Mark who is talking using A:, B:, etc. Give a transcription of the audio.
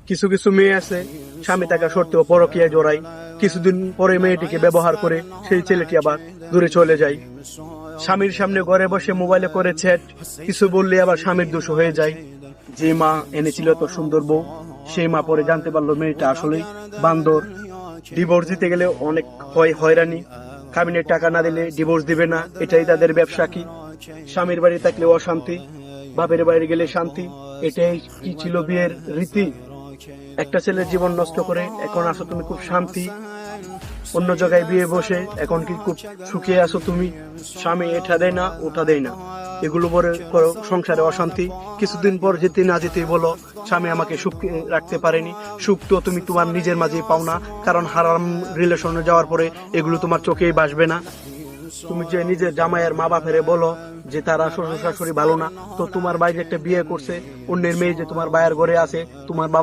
A: কিছু কিছু মেয়ে আছে স্বামী থাকা সত্ত্বেও পরকীয়ায় জড়ায়, কিছুদিন পরে মেয়েটিকে ব্যবহার করে সেই ছেলেটি আবার দূরে চলে যায়। স্বামীর সামনে ঘরে বসে মোবাইলে করে চ্যাট, কিছু বললে আবার স্বামীর দোষ হয়ে যায়। যে মা এনেছিল তো সুন্দর বউ, সেই মা পরে জানতে পারলো মেয়েটা আসলেই বান্দর। ডিভোর্স দিতে গেলে অনেক হয়রানি, কাবিনের টাকা না দিলে ডিভোর্স দিবে না, এটাই তাদের ব্যবসা। কি স্বামীর বাড়ি থাকলে অশান্তি, বাপের বাড়ি গেলে শান্তি, এটাই কি ছিল বিয়ের রীতি? একটা ছেলের জীবন নষ্ট করে এখন আসো তুমি খুব শান্তি, অন্য জায়গায় বিয়ে বসে এখন কি খুব সুখে আছো তুমি? স্বামী এটা দেয় না ওটা দেয় না, এগুলো পরে করো, সংসারে অশান্তি। কিছুদিন পর যেতে না যেতেই বলো স্বামী আমাকে সুখ রাখতে পারেনি। সুখ তো তুমি তোমার নিজের মাঝেই পাও না, কারণ হারাম রিলেশনে যাওয়ার পরে এগুলো তোমার চোখেই ভাসবে না। তুমি যে নিজের জামাইয়ের মা বাপেরে বলো যে তারা শ্বশুর শাশুড়ি ভালো না, তো তোমার বাইরে একটা বিয়ে করছে অন্যের মেয়ে যে তোমার বায়ের ঘরে আছে, তোমার বাবা